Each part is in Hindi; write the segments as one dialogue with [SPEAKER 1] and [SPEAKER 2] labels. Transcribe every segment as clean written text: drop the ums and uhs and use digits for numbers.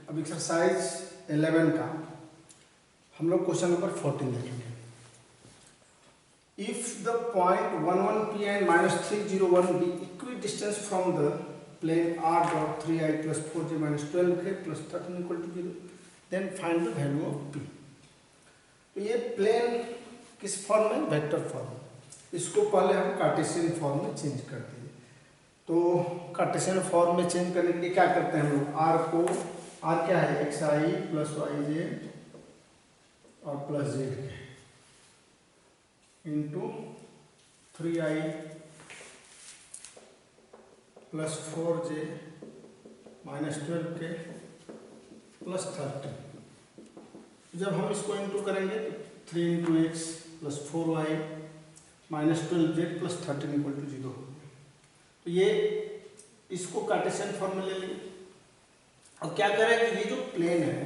[SPEAKER 1] अब एक्सरसाइज 11 का हम लोग क्वेश्चन नंबर 14 देखेंगे। If the point 11P and -301 be equidistant from the plane r dot 3i plus 4j minus 12k plus 13 equal to 0, then find the value of p। तो ये प्लेन किस फॉर्म में? Vector form. इसको पहले हम कार्टेशियन फॉर्म में चेंज कर दिए। तो कार्टेशियन फॉर्म में चेंज करने के लिए क्या करते हैं हम लोग? आर को, आर क्या है? xi प्लस yj और plus Z into 3i plus 4j minus 12k plus 13। जब हम इसको इंटू करेंगे तो 3 into X plus 4y minus 12z plus 13 equal to 0 हो गया। तो ये इसको कार्टेशियन फॉर्म में ले लेंगे। अब क्या करें कि ये जो प्लेन है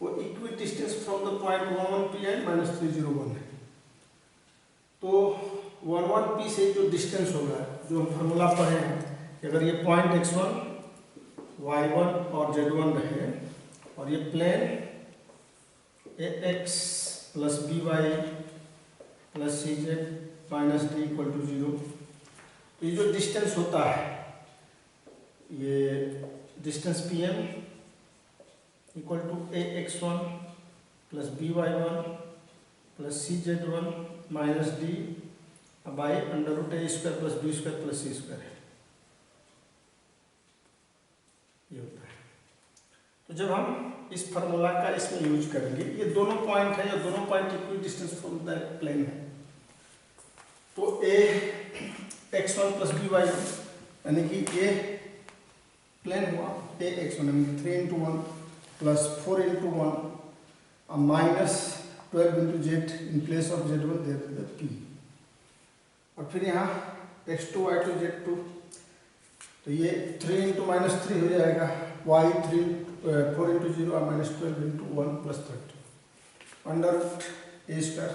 [SPEAKER 1] वो equidistance from the point 11P and -301 है। तो 11P से जो डिस्टेंस होगा, जो हम फार्मूला पढ़े हैं, अगर ये पॉइंट x1, y1 और z1 रहे और ये plane ax plus by plus cz minus d equal to 0, तो ये जो डिस्टेंस होता है, ये distance pm equal to ax1 plus by1 plus cz1 minus d by under root a square plus b square plus c square है, ये होता है। तो जब हम इस फार्मूला का इसमें यूज करेंगे, ये दोनों पॉइंट है, या दोनों point equal distance from the plane है, तो a x1 plus b y1 यानी कि ये प्लेन हुआ a x1 यानी 3 into 1 plus 4 into 1 minus 12 into Z in place of z1 there p, और फिर यहाँ x2 y2 z2, तो ये 3 इंटू माइनस 3 हो जाएगा y3 4 into 0 minus 12 into 1 plus 30 under a square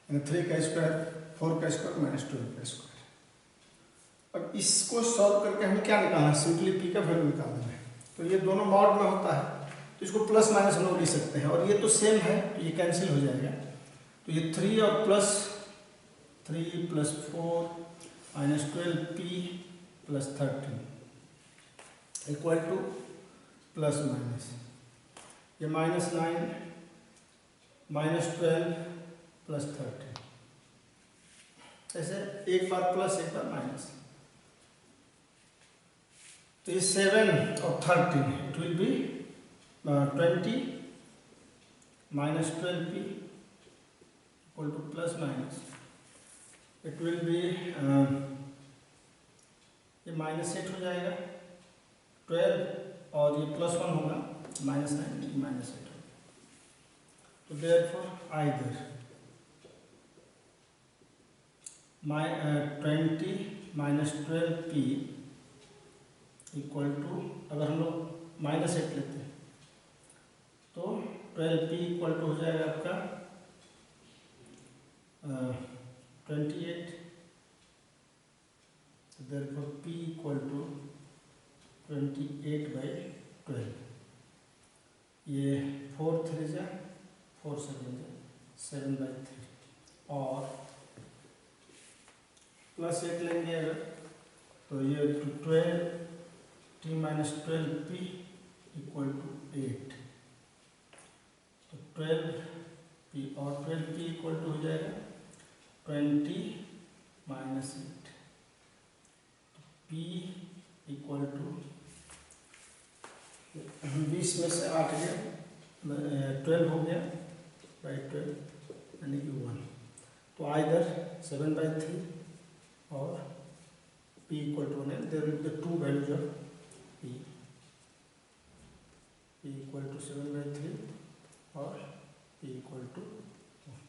[SPEAKER 1] यानी 3 का स्क्वायर 4 का स्क्वायर माइनस 12 का स्क्वायर। अब इसको सॉल्व करके हमें क्या निकालना है? सिंपली p का वैल्यू निकालना है। तो ये दोनों मॉड में होता है, तो इसको प्लस माइनस हम लोग लिख सकते हैं, और ये तो सेम है तो ये कैंसिल हो जाएगा। तो ये 3 और plus 3 plus 4 minus 12p plus 13 equal to plus minus, ये माइनस 9 माइनस 12 प्लस 13, ऐसे एक बार प्लस एक बार माइनस। तो ये 7 और 13, it will B 20 minus 12p equal to plus minus, it will B ये माइनस 8 हो जाएगा 12 और ये प्लस 1 होगा माइनस 9 माइनस 8 होगा। तो therefore either 20 minus 12p equal to, अगर हम लोग माइनस 8 लेते हैं तो 12p इक्वल टू हो जाएगा आपका 28, therefore p इक्वल टू 28/12, ये 4 3 जा 4 7 जा 7/3 और प्लस 8 लेंगे अगर, तो ये 12t minus 12p equal to 8, तो 12p और 12p इक्वल टू हो जाएगा 20 माइनस 8, p इक्वल टू 20 में से 8 गया 12 हो गया बाई 12 यानी कि 1, तो आइदर 7/3 और p equal to 1, there will be 2 values of p equal to 7/3 और p equal to 1।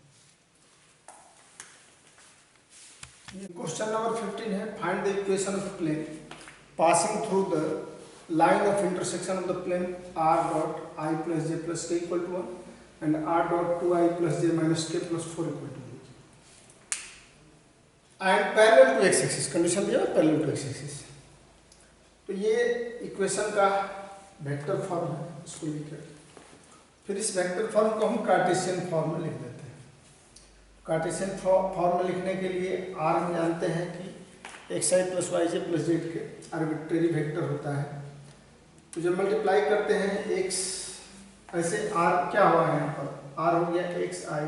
[SPEAKER 1] Question number 15 है, find the equation of plane passing through the line of intersection of the plane r dot i plus j plus k equal to 1 and r dot 2i plus j minus k plus 4 equal to 0 and parallel to X axis, condition दिया पैरेलल टू एक्स एक्सिस। तो ये इक्वेशन का वेक्टर फॉर्म है, इसको लिखे। फिर इस वेक्टर फॉर्म को हम कार्टेशियन फॉर्म में लिख देते हैं। कार्टेशियन फॉर्म में लिखने के लिए आर हम जानते हैं कि एक्स आई प्लस वाई जे प्लस जेड के आर्बिट्रेरी वेक्टर होता है। तो जब मल्टीप्लाई करते हैं एक्स, ऐसे आर क्या हुआ है यहाँ पर, आर हो गया एक्स आई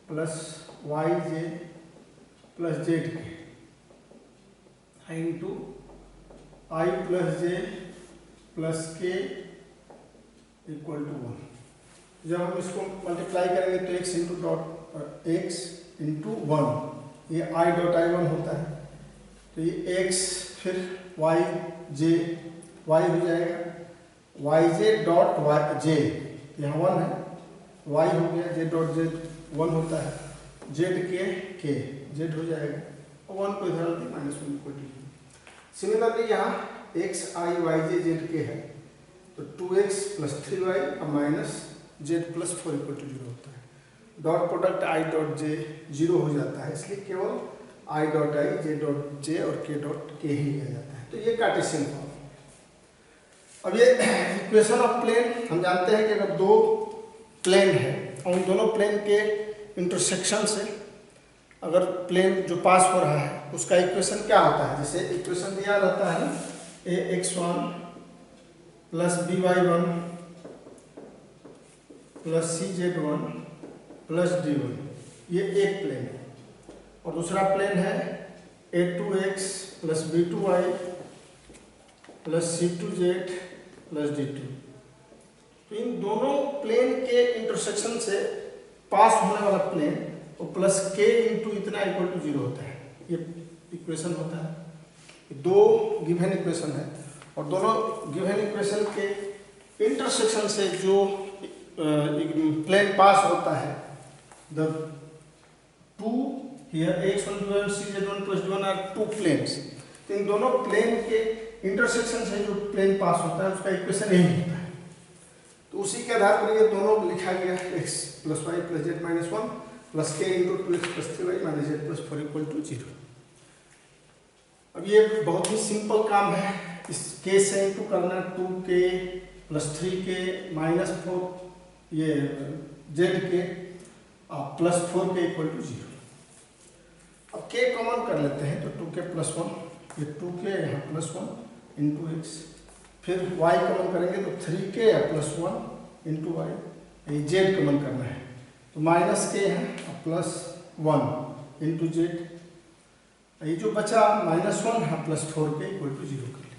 [SPEAKER 1] प्लस वाई जे प्लस जेड के इंटू आई प्लस जे प्लस के इक्वल टू 1। जब हम इसको मल्टीप्लाई करेंगे तो x into dot x into 1, ये आई डॉट आई 1 होता है। तो ये x फिर वाई जे वाई हो जाएगा, वाई जे डॉट वाई जे यहाँ 1 है, y हो गया जे डॉट जेड 1 होता है, जेड के जेड हो जाएगा, और 1 को इधर -1 इक्वल टू। सिमिलरली यहाँ X I Y J Z के है, तो 2x प्लस 3y और minus Z plus 4 equal to 0 होता है। Dot product I dot J 0 हो जाता है, इसलिए केवल I dot I J dot J और के डॉट के ही लिया जाता है। तो ये कार्टेशियन फॉर्म। अब ये इक्वेशन ऑफ प्लेन, हम जानते हैं कि अगर दो प्लेन है और उन दोनों प्लेन के इंटरसेक्शन से अगर प्लेन जो पास हो रहा है उसका इक्वेशन क्या होता है, जैसे इक्वेशन दिया रहता है ax1 plus by1 plus cz1 plus d1, ये एक प्लेन है। और दूसरा प्लेन है a2x plus b2y plus c2z plus d2। तो इन दोनों प्लेन के इंटरसेक्शन से पास होने वाला प्लेन वो प्लस k इंटू इतना इक्वल टू 0 होता है, ये इक्वेशन होता है। दो गिवन इक्वेशन है और दोनों गिवन इक्वेशन के इंटरसेक्शन से जो प्लेन पास होता है, the two here x1 b1 cz1 plus d1 are two planes. तो इन दोनों प्लेन के इंटरसेक्शन से जो प्लेन पास होता है उसका इक्वेशन यही होता है। तो उसी के आधार पर ये दोनों लिखा गया x plus y plus z minus 1 plus k into 2x plus 3y minus Z plus 4 equal to 0। अब ये बहुत ही सिंपल काम है, इस k से इंटू करना 2k प्लस 3k माइनस 4 ये z के प्लस 4k इक्वल टू 0। अब k कॉमन कर लेते हैं तो 2k प्लस 1, ये 2k यहाँ प्लस 1 इंटू एक्स, फिर y कॉमन करेंगे तो 3k प्लस 1 इंटू वाई, ये z कॉमन करना है तो माइनस k है प्लस 1 इंटू जेड, ये जो बचा -1 है प्लस 4k इक्वल टू 0 कर ले।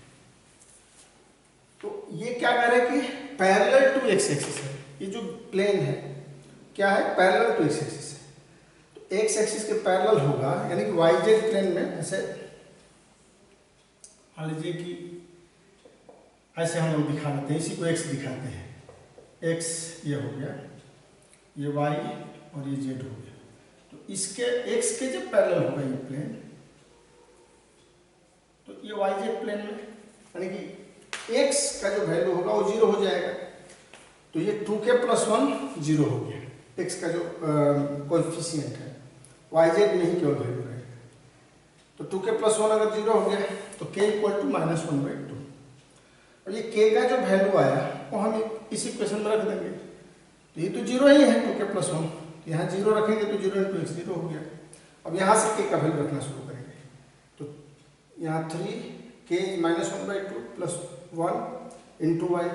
[SPEAKER 1] तो ये क्या कह रहा है कि पैरेलल टू एक्स एक्सिस है, ये जो प्लेन है क्या है, पैरेलल टू एक्स एक्सिस है। तो एक्स एक्सिस के पैरेलल होगा, यानी कि वाई जेड प्लेन में ऐसे मान लीजिए कि ऐसे हम लोग दिखा देते हैं, इसी को एक्स दिखाते हैं, एक्स ये हो गया, ये वाई और ये जेड हो गया। तो इसके एक्स के जब पैरेलल होगा ये प्लेन, तो ये वाई जेड प्लेन में यानी कि x का जो वैल्यू होगा वो 0 हो जाएगा। तो ये 2k प्लस 1 0 हो गया, x का जो कोएफिशिएंट है वाई जेड में ही केवल वैल्यू रहेगा। तो 2k प्लस 1 अगर 0 हो गया तो k इक्वल टू -1/2। और ये k का जो वैल्यू आया वो हम इस इक्वेशन में रख देंगे, तो ये तो 0 ही है 2k प्लस 1, यहाँ 0 रखेंगे तो 0 इंटू एक्स 0 हो गया। अब यहाँ से k का वैल्यू रखना शुरू करेंगे, यहाँ 3k -1/2 plus 1 into Y,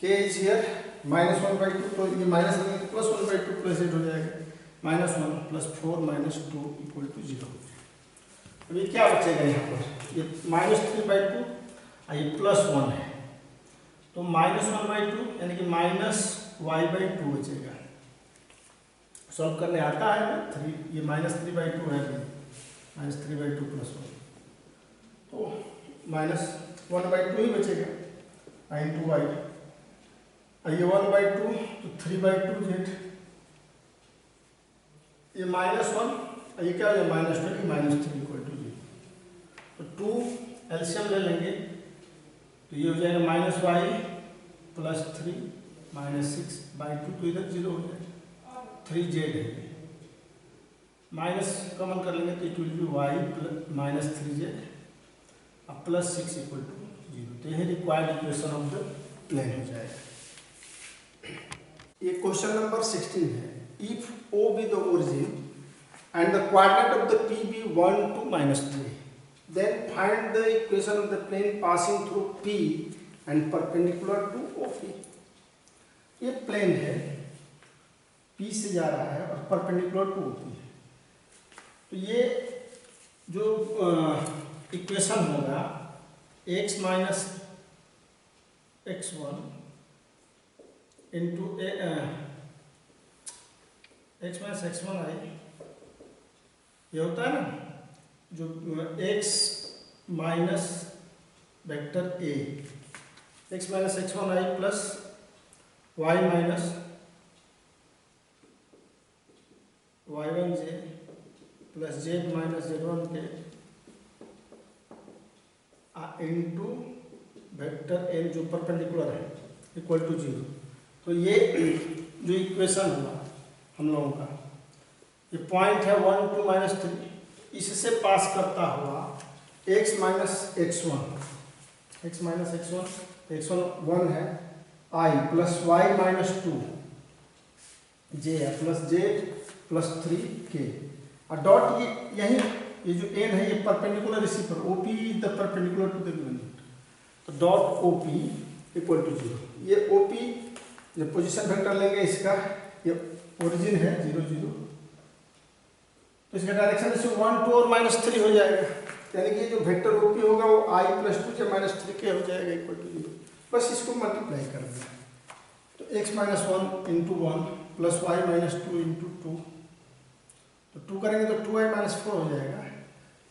[SPEAKER 1] k is here -1/2, तो ये माइनस रहेंगे तो प्लस 1/2 प्लस जेड हो जाएगा, -1 प्लस 4 -2 इक्वल टू 0। अब ये क्या बचेगा यहाँ पर, ये -3/2 और ये प्लस 1 है, तो -1/2 यानी कि -y/2 बचेगा। सॉल्व करने आता है ना, 3 ये -3/2 है, -3/2 प्लस 1, तो -1/2 ही बचेगा इंटू वाई, ये 1/2 तो 3/2 जेड, ये -1 ये क्या हो जाएगा -2 -3 इक्वल टू 0। तो 2 एलसीएम ले लेंगे तो ये हो जाएगा -y प्लस 3 -6/2, तो इधर 0 हो जाएगा, 3 जेड है, माइनस कॉमन कर लेंगे तो it will be y plus -3 Z plus 6 equal to 0। तो यह required equation of the plane हो जाएगा। ये क्वेश्चन नंबर 16 है। If O be the origin and the coordinate of the P be 1, 2, -3, then find the equation of the plane passing through P and perpendicular to OP। ये प्लेन है, P से जा रहा है और परपेंडिकुलर टू OP है। तो ये जो इक्वेशन होगा x minus x1 into x minus x1 आई, ये होता है ना जो x minus vector a, x minus x1 I plus y minus y1j plus z minus z1 के इंटू वेक्टर n जो परपेंडिकुलर है इक्वल टू 0। तो ये जो इक्वेशन हुआ हम लोगों का, ये पॉइंट है 1, 2, -3, इससे पास करता हुआ x माइनस x1, x1 1 है i plus y minus 2 j है प्लस z प्लस 3 k, और डॉट ये जो n है ये परपेंडिकुलर इसी पर OP is the perpendicular to the given, तो डॉट OP इक्वल टू 0। ये OP जो पोजीशन वेक्टर लेंगे इसका, ये ओरिजिन है 0, 0, तो इसका डायरेक्शन से 1, 2 और -3 हो जाएगा, यानी कि जो वेक्टर OP होगा वो i प्लस 2 से -3k हो जाएगा इक्वल टू 0। बस इसको मल्टीप्लाई कर दें, तो x minus 1 into 1 plus y minus 2 into 2, तो 2 करेंगे तो 2y माइनस 4 हो जाएगा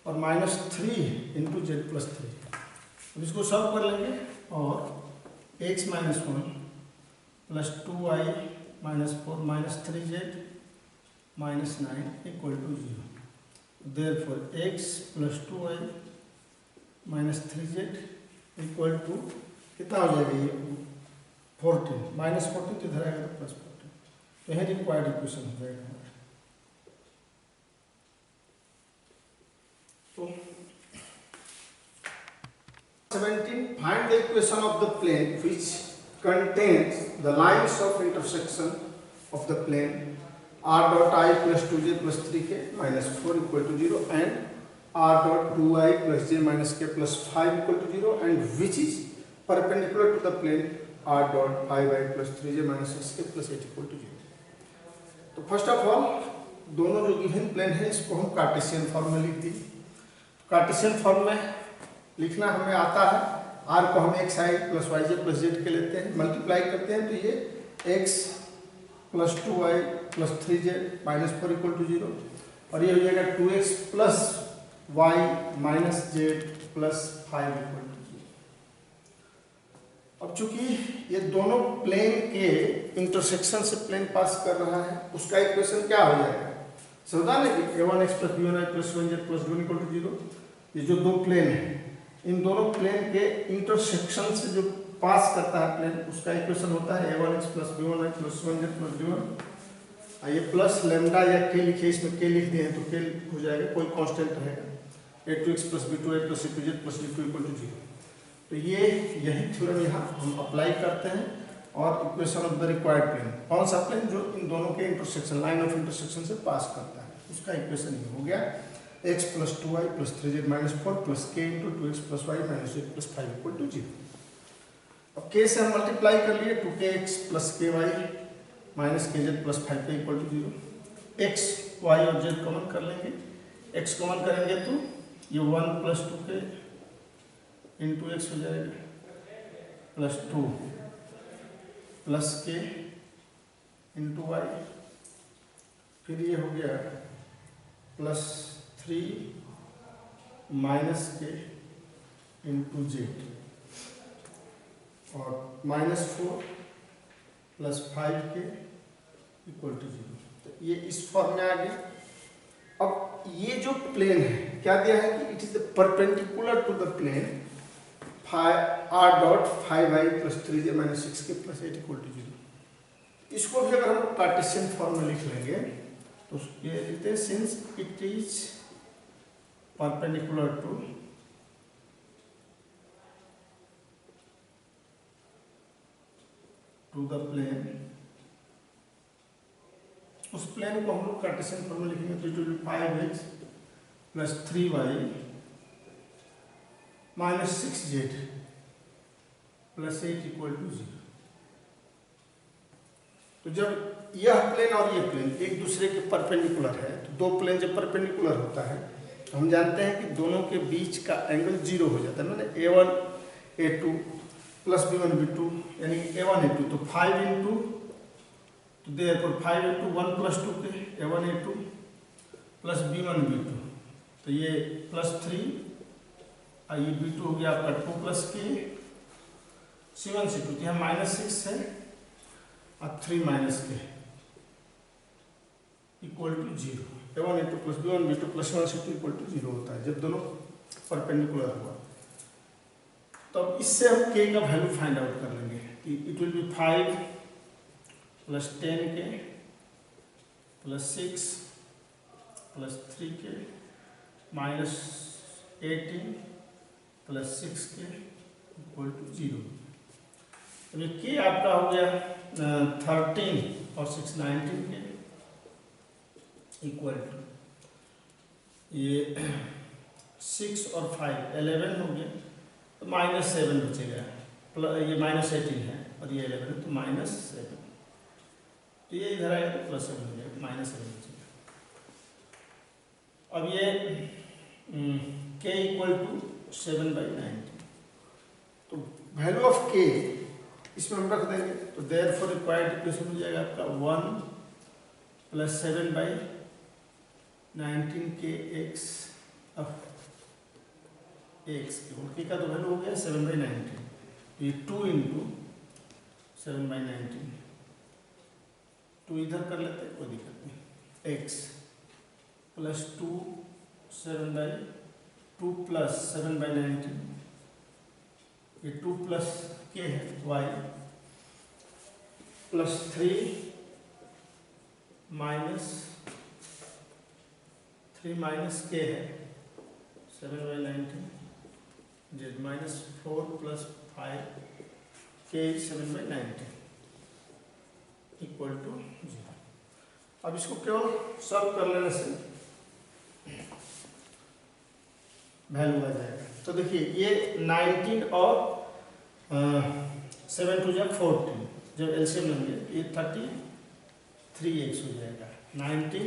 [SPEAKER 1] और -3 इंटू z प्लस 3। अब इसको सॉल्व कर लेंगे और x minus 1 plus 2y minus 4 minus 3z minus 9 equal to 0। Therefore x plus 2y minus 3z equal to कितना हो जाएगा, ये 14, -14 तो इधर आएगा तो +14, तो यह रिक्वायर्ड इक्वेशन हो जाएगा। तो 17 find the equation of the plane which contains the lines of intersection of the plane r dot I plus 2j plus 3k minus 4 equal to 0 and r dot 2I plus j minus k plus 5 equal to 0 and which is perpendicular to the plane r dot 5I plus 3j minus 6k plus 8 equal to 0। तो फर्स्ट ऑफ ऑल दोनों जो गिवन प्लेन है इसको हम कार्टेशियन फॉर्म में लिख दिए। कार्टेशियन फॉर्म में लिखना हमें आता है, r को हम xi plus yj plus z के लेते हैं, मल्टीप्लाई करते हैं तो ये x plus 2y plus 3z minus 4 equal to 0 और ये हो जाएगा 2x plus y minus z plus 5 equal to 0। अब चूंकि ये दोनों प्लेन के इंटरसेक्शन से प्लेन पास कर रहा है, उसका इक्वेशन क्या हो जाएगा, समझा ना कि a1x plus b1y plus 1z plus 1 equal to 0। ये जो दो प्लेन है, इन दोनों प्लेन के इंटरसेक्शन से जो पास करता है प्लेन, उसका इक्वेशन होता है a1x plus b1y plus 1z plus b1। ये प्लस लेमडा या k लिखे, इसमें k लिख दिए हैं तो k हो जाएगा, कोई कांस्टेंट रहेगा, a2x plus b2y plus c2z plus d2 equal to 0। तो ये यही थ्योरम यहाँ हम अप्लाई करते हैं और equation of the required plane, कौन सा प्लेन जो इन दोनों के इंटरसेक्शन लाइन ऑफ इंटरसेक्शन से पास करता है, उसका इक्वेशन ये हो गया x plus 2y plus 3z minus 4 plus k into 2x plus y minus z plus 5 equal to 0। अब k से हम मल्टीप्लाई कर लिए 2kx plus ky minus kz plus 5k equal to 0। x y और z कॉमन कर लेंगे, x कॉमन करेंगे तो ये 1 प्लस 2k इंटू x हो जाएगा plus 2 plus k into y, फिर ये हो गया प्लस 3 माइनस के इंटू जेड और माइनस 4 प्लस 5 के इक्वल टू 0। तो ये इस फॉर्म में आ गया। अब ये जो प्लेन है क्या दिया है कि it is the perpendicular to the plane r dot 5i plus 3j minus 6k plus 8 equal to 0। इसको भी अगर हम कार्टेशियन फॉर्म में लिख लेंगे तो ये लिखते हैं since it is perpendicular to to the plane, उस प्लेन को हम लोग कार्टेशियन फॉर्म में लिखेंगे तो it will be 5x plus 3y minus 6z plus 8 equal to 0। तो जब यह प्लेन और ये प्लेन एक दूसरे के परपेंडिकुलर है, तो दो प्लेन जब परपेंडिकुलर होता है तो हम जानते हैं कि दोनों के बीच का एंगल 0 हो जाता है। मैंने a1 a2 plus b1 b2 यानी a1 a2, तो 5 इंटू, तो देयरफॉर 5 इंटू 1 प्लस 2 के a1 a2 plus b1 b2, तो ये प्लस 3 और ये b2 हो गया आपका 2 प्लस के c1 c2, तो यहाँ माइनस 6 है और 3 minus K equal to 0। a1 a2 plus b1 b2 plus c1 c2 equal to 0 होता है जब दोनों परपेंडिकुलर हुआ। तो अब इससे हम k का वैल्यू फाइंड आउट कर लेंगे कि इट विल बी 5 प्लस 10 के प्लस 6 प्लस 3 के माइनस 18 प्लस 6 के इक्वल टू 0। अभी k आपका हो गया 13 और 6 19 के इक्वल टू, ये 6 और 5 11 हो गया, तो माइनस 7 बचेगा, प्लस ये माइनस 18 है और ये 11 है तो माइनस 7, तो ये इधर आएगा तो प्लस 7 हो जाएगा, माइनस 7 बचेगा। अब ये k इक्वल टू 7/19, तो वैल्यू ऑफ k इसमें हम रख देंगे, तो देयरफॉर रिक्वायर्ड इक्वेशन हो जाएगा आपका 1 प्लस 7/19 के x ऑफ x के का तो वैल्यू हो गया 7/19, ये 2 इंटू 7/19, 2 इधर कर लेते हैं कोई दिक्कत नहीं, x प्लस 2 7/2 प्लस 7/19, ये 2 प्लस k है y प्लस 3 माइनस k है 7/19 z minus 4 plus 5 k 7/19 equal to 0। अब इसको केवल सॉल्व कर लेने से वैल्यू आ जाएगा। तो देखिए ये 19 और 7 2 जा 14, जब एलसीएम लेंगे ये 33x हो जाएगा, 19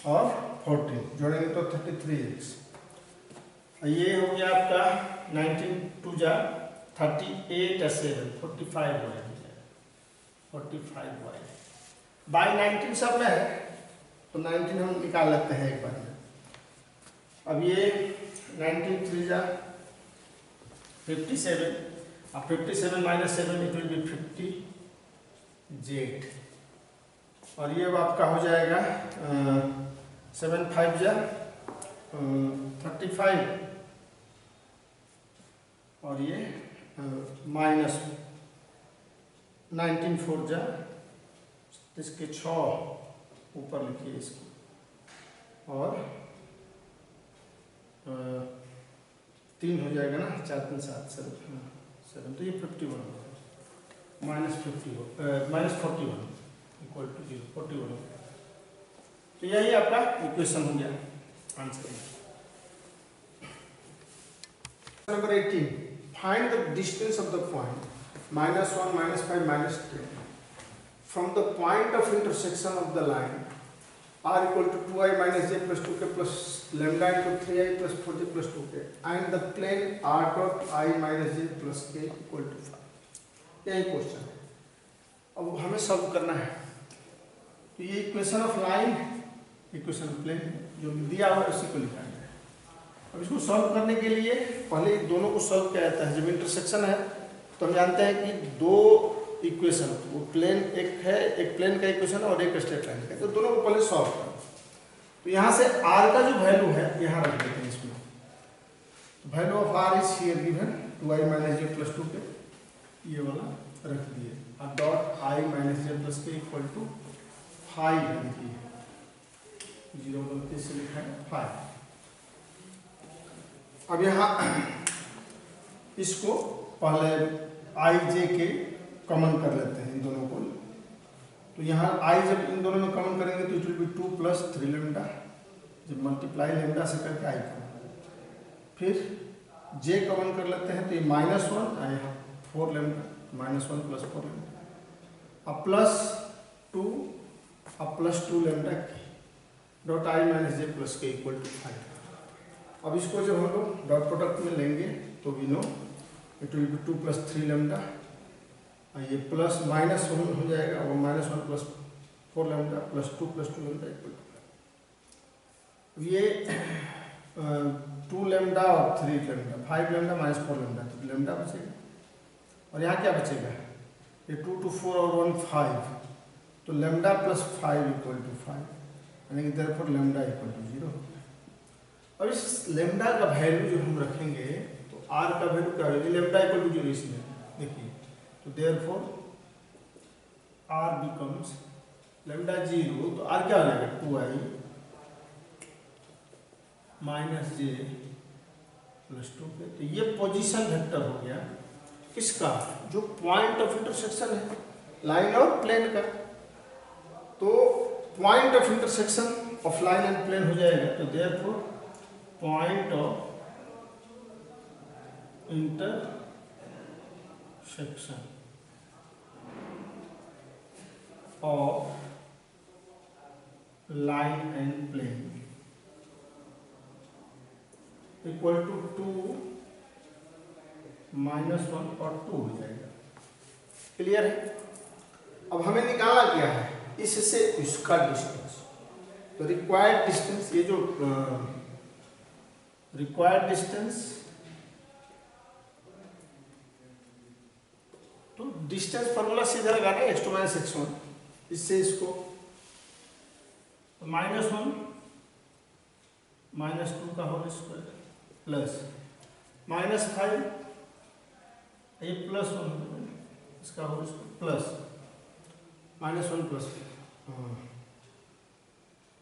[SPEAKER 1] और 14 जोड़ेंगे तो 33x, ये हो गया आपका 19 2 जा 38 और 7 45y हो जाएगा, 45y बाई 19 सब में है तो 19 हम निकाल लेते हैं एक बार में। अब ये 19 3 जा 57 और 57 minus 7 it will B 50z, और ये अब आपका हो जाएगा 7 5 जा 35 और ये माइनस 19 4 जा इसके 6 ऊपर लिखिए इसको, और 3 हो जाएगा ना, 4 3 7 7, तो ये 51 माइनस 41 इक्वल टू 0 41। तो यही आपका इक्वेशन हो गया answer. Number 18, find the distance of the point -1 -5 -10 from the point of intersection of the line r equal to 2i minus j plus 2k plus lambda into 3i plus 4j plus 2k and the plane r dot I minus j plus k equal to 5। यही क्वेश्चन है, अब हमें सॉल्व करना है। तो ये equation of line, equation of plane जो दिया हुआ है उसी को लिखा है। अब इसको सॉल्व करने के लिए पहले दोनों को सॉल्व किया जाता है। जब इंटरसेक्शन है तो हम जानते हैं कि दो इक्वेशन, वो प्लेन एक है, एक प्लेन का इक्वेशन और एक स्ट्रेट लाइन का, तो दोनों को पहले सॉल्व करो। तो यहाँ से r का जो वैल्यू है यहाँ रख देते हैं इसमें। Value of r is here given 2i minus j plus 2k, ये वाला रख दिए, और dot i minus j plus k equal to 5 लिखिए, 0 गलती से लिखा है 5। अब यहाँ इसको पहले i j के कॉमन कर लेते हैं इन दोनों को। तो यहाँ आई जब इन दोनों में कॉमन करेंगे तो इट विल बी 2 + 3 लैम्डा, जब मल्टीप्लाई लैम्डा से करके आई को, फिर जे कॉमन कर लेते हैं तो ये -1 आया 4 लैम्डा, -1 + 4 लैम्डा, अब +2 अब +2 लैम्डा के dot I minus J plus के इक्वल टू 5। अब इसको जब हम लोग डॉट प्रोडक्ट में लेंगे तो we know it will be 2 + 3 lambda, ये प्लस -1 हो जाएगा, वो -1 + 4 लैम्डा +2 + 2 लैम्डा इक्वल टू, ये 2 लैम्डा और 3 लैम्डा, 5 लैम्डा -4 लैम्डा, तो लैम्डा बचेगा। और यहाँ क्या बचेगा, ये 2 2 4 और 1 5, तो लैम्डा + 5 इक्वल टू 5, यानी कि देयरफॉर लैम्डा इक्वल टू 0। अब इस लैम्डा का वैल्यू जो हम रखेंगे तो r का वैल्यू क्या होगा, लैम्डा इक्वल टू 0 इसमें देखिए, तो देयरफॉर r बिकम्स लैम्डा 0, तो r क्या हो जाएगा 2i माइनस जे प्लस 2 के। तो ये पोजीशन वेक्टर हो गया किसका, जो पॉइंट ऑफ इंटरसेक्शन है लाइन और प्लेन का। तो point of intersection of line and plane हो जाएगा, तो therefore point of intersection of line and plane equal to 2 -1 और 2 हो जाएगा। क्लियर है। अब हमें निकालना क्या है, इससे इसका डिस्टेंस, तो रिक्वायर्ड डिस्टेंस, ये जो रिक्वायर्ड डिस्टेंस, तो डिस्टेंस फॉर्मूला सीधा लगाना है x2 - x1, इससे इसको तो -1 -2 का होल स्क्वायर प्लस -5 ये +1 इसका होल स्क्वायर प्लस -1 +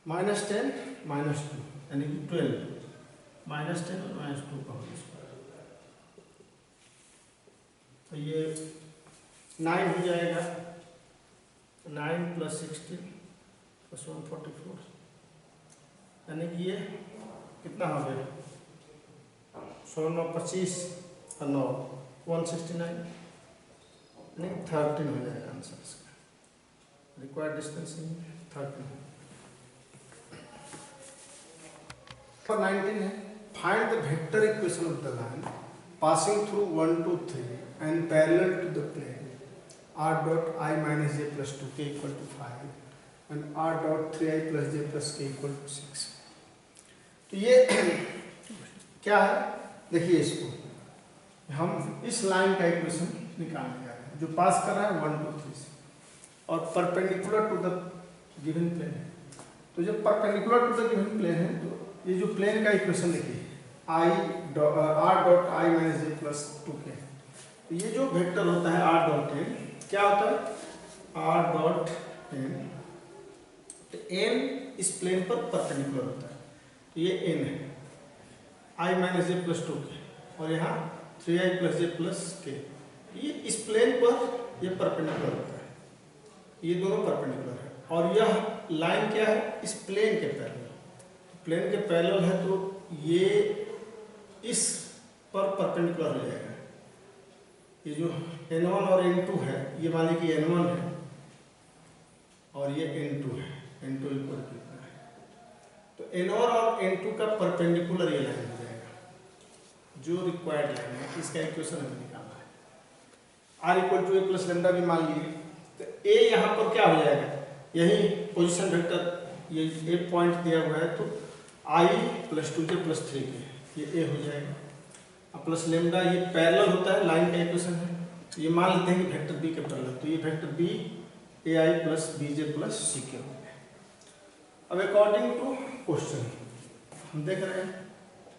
[SPEAKER 1] -10 -2 यानी कि 12 -10 और -2 का होल स्क्वायर, तो ये 9 हो जाएगा, 9 + 16 + 144, यानी कि ये कितना हो गया 100 9 25 और 9 169, यानी 13 हो जाएगा आंसर इसका। Required distance 13। for 19 है, find the vector equation of the line passing through 1 2 3 and parallel to the plane r dot i minus j plus 2k equal to 5 and r dot 3i plus j plus k equal to 6। तो ये क्या है, देखिए इसको हम इस लाइन का इक्वेशन निकाल लिया है जो पास कर रहा है 1 2 3 से और perpendicular to the given plane है। तो जब perpendicular to the given plane है तो ये जो प्लेन का इक्वेशन लिखिए r dot i minus j plus 2k, तो ये जो वेक्टर होता है r dot n क्या होता है r dot n, तो n इस प्लेन पर परपेंडिकुलर होता है, तो ये n है i minus j plus 2k और यहाँ 3i plus j plus k, ये इस प्लेन पर ये परपेंडिकुलर होता है, ये दोनों परपेंडिकुलर है। और यह लाइन क्या है, इस प्लेन के पैरेलल, प्लेन के पैरेलल है तो ये इस पर परपेंडिकुलर हो जाएगा। ये जो n1 और n2 है, ये मान लीजिए कि n1 है और ये n2 है, n2 इक्वल कितना है, तो n1 और n2 का परपेंडिकुलर ये लाइन हो जाएगा जो रिक्वायर्ड लाइन है। इसका इक्वेशन हमें निकालना है। r equal to a plus lambda भी मान लिए, तो a यहाँ पर क्या हो जाएगा, यही पोजीशन वेक्टर, ये a पॉइंट दिया हुआ है तो i plus 2j plus 3k ये a हो जाएगा, अब प्लस लेमडा ये पैरेलल होता है, लाइन का इक्वेशन है, तो ये मान लेते हैं कि वेक्टर b का पैरेलल, तो ये vector b ai plus bj plus ck हो गया। अब अकॉर्डिंग टू क्वेश्चन हम देख रहे हैं,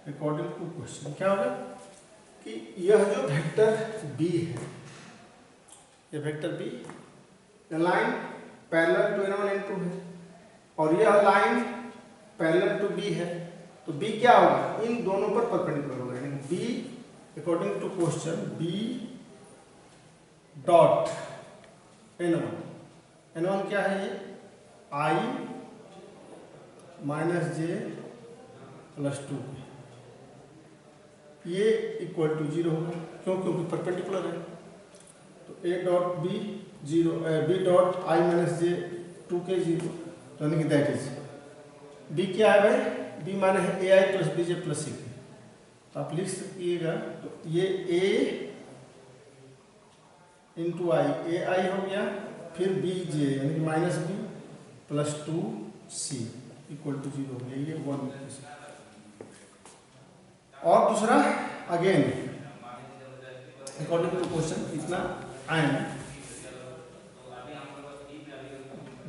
[SPEAKER 1] अकॉर्डिंग टू क्वेश्चन क्या होगा कि यह जो वेक्टर b है, ये vector b line parallel to n1 n2 है और यह लाइन पैरेलल टू b है, तो b क्या होगा, इन दोनों पर परपेंडिकुलर होगा, यानी b according to question b dot n1 क्या है, ये i माइनस जे प्लस 2, ये इक्वल टू 0 होगा, क्योंकि परपेंडिकुलर है। तो a dot b 0, b dot i minus j 2 k 0, तो यानी कि दैट इज b क्या है भाई, b माने है ai plus b j plus c k. तो आप लिख सकिएगा, तो ये a इंटू आई, ए आई हो गया, फिर बी जे यानी कि minus B plus 2 C equal to 0 हो गया, ये 1। और दूसरा अगेन अकॉर्डिंग टू क्वेश्चन इतना आएगा,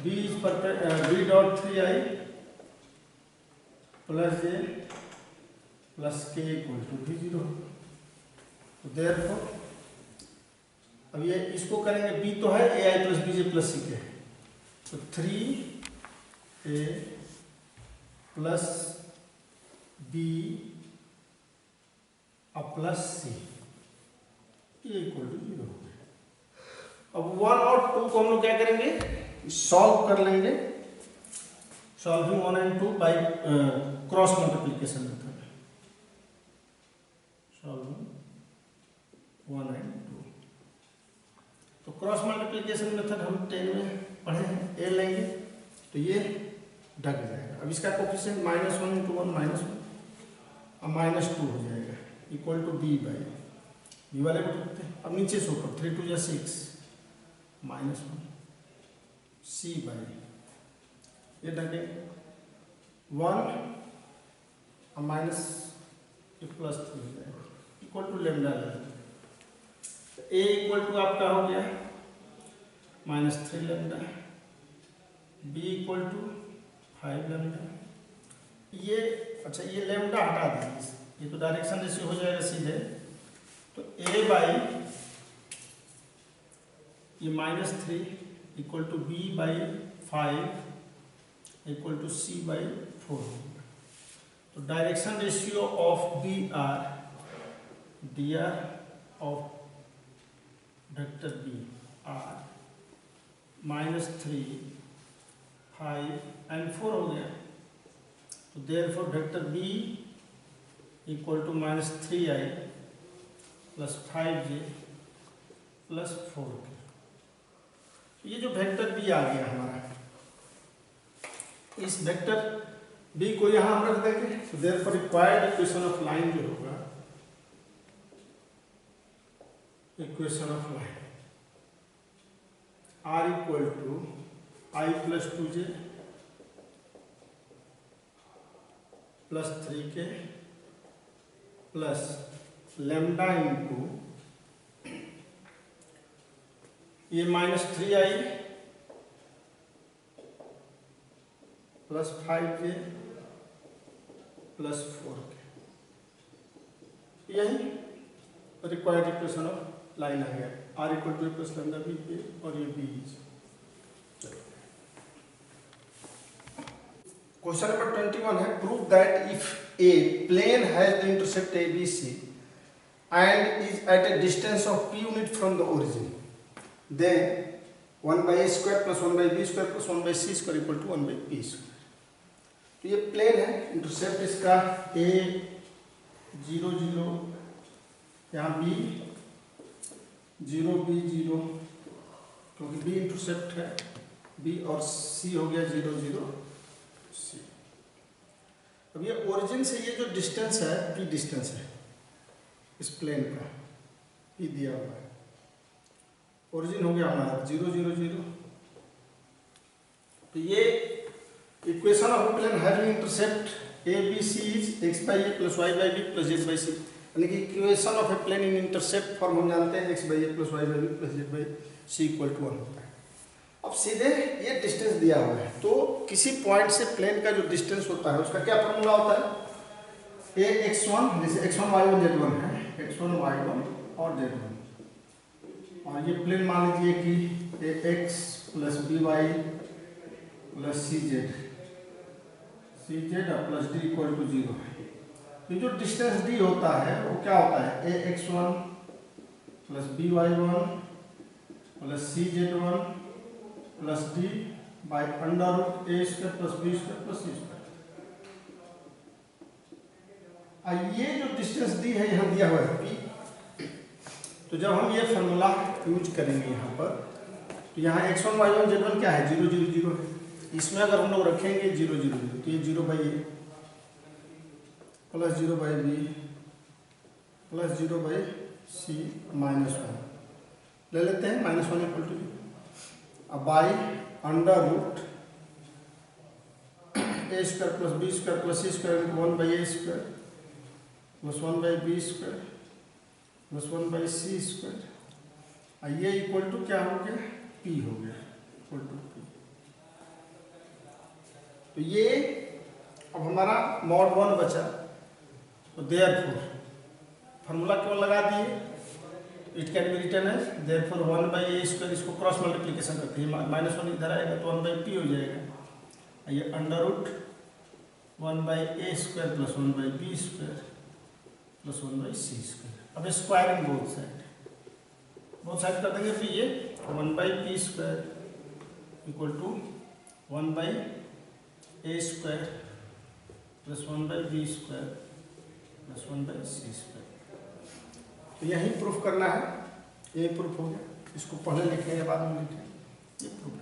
[SPEAKER 1] बी डॉट 3i प्लस जे प्लस के इक्वल टू भी 0। तो देयरफॉर अब ये इसको करेंगे, बी तो है ए आई plus b j plus c k, तो 3a प्लस बी प्लस सी ये इक्वल टू 0 हो गया। अब 1 और 2 को हम लोग क्या करेंगे, सॉल्व कर लेंगे, solving 1 and 2 by cross multiplication method, solving 1 and 2। तो क्रॉस मल्टीप्लिकेशन मेथड हम 10 में पढ़े हैं, ए लेंगे तो ये ढक जाएगा। अब इसका कोफिशिएंट -1 × 1 -1 और -2 हो जाएगा, equal to B by B वाले को रखते हैं। अब नीचे से ऊपर 3 2 = 6 -1 सी बाई ये ढके 1 और माइनस प्लस 3 हो जाएगा, इक्वल टू लेमडा लेंगे। ए इक्वल टू आपका हो गया -3 lambda, B equal to 5 lambda. ये अच्छा, ये लेमडा हटा दीजिए, ये तो डायरेक्शन रेशियो हो जाएगा सीधे। तो a बाई ये -3 equal to b by 5 equal to c by 4 होगा। तो direction ratio of B are dr of vector B are -3 5 and 4 हो गया। तो therefore vector B equal to -3i plus 5j plus 4k। ये जो वेक्टर बी आ गया हमारा, इस वेक्टर बी को यहां हम रख देंगे। तो therefore required equation of line जो होगा, equation of line r equal to i plus 2j plus 3k plus lambda into ये -3i plus 5j plus 4k, यही रिक्वायर्ड इक्वेशन ऑफ लाइन आ गया। r equal to plus lambda B पे और ये बी। क्वेश्चन नंबर 21 है, prove that if a plane has the intercept A B C and is at a distance of p unit from the origin, then 1 by a square plus 1 by b square plus 1 by c square equal to 1 by p square। तो ये प्लेन है, इंटरसेप्ट इसका a 0 0, यहाँ b 0 b 0, क्योंकि b इंटरसेप्ट है, b और c हो गया 0 0 c। अब ये ओरिजिन से ये जो डिस्टेंस है p डिस्टेंस है इस प्लेन का, p दिया हुआ है। ओरिजिन हो गया हमारा 0 0 0। तो ये equation of plane having intercept A B c is x by A plus y by B plus z by c, यानी कि equation of a plane in intercept form हम जानते हैं x by A plus y by B plus z by c equal to 1 होता है। अब सीधे ये डिस्टेंस दिया हुआ है, तो किसी पॉइंट से प्लेन का जो डिस्टेंस होता है उसका क्या फॉर्मूला होता है, ए x1 जैसे x1 y1 z1 है, x1 y1 और z1, और ये प्लेन मान लीजिए कि a x plus b y plus c z और प्लस डी इक्वल टू 0 है। ये जो डिस्टेंस डी होता है वो क्या होता है, a x1 plus b y one plus c z one plus d by under root A square plus B square plus C square. ये जो डिस्टेंस दी है यहाँ दिया हुआ है पी, तो जब हम ये फार्मूला यूज करेंगे यहाँ पर, तो यहाँ x1 y1 z1 क्या है 0 0 0 है, इसमें अगर हम लोग रखेंगे 0 0 0 तो ये 0 by A plus 0 by B plus 0 by C minus 1 ले लेते हैं, माइनस 1 इक्वल टू 0। अब by under root A square plus B square plus C square 1 by A square plus 1 by B square plus 1 by C square, ये इक्वल टू क्या हो गया पी हो गया, इक्वल टू पी। तो ये अब हमारा मॉड 1 बचा, तो देयरफॉर फार्मूला केवल लगा दिए, it can be written as therefore 1 by A square, इसको क्रॉस मल्टीप्लिकेशन करते हैं, माइनस 1 इधर आएगा तो 1 बाई पी हो जाएगा, ये under root 1 by A square plus 1 by B square plus 1 by C square. अब स्क्वायर इन बोथ साइड कर देंगे, तो ये 1 by P square equal to 1 by A square plus 1 by B square plus 1 by C square. तो यही प्रूफ करना है, ये प्रूफ हो गया, इसको पहले लिखेंगे बाद में लिखेंगे, ये प्रूफ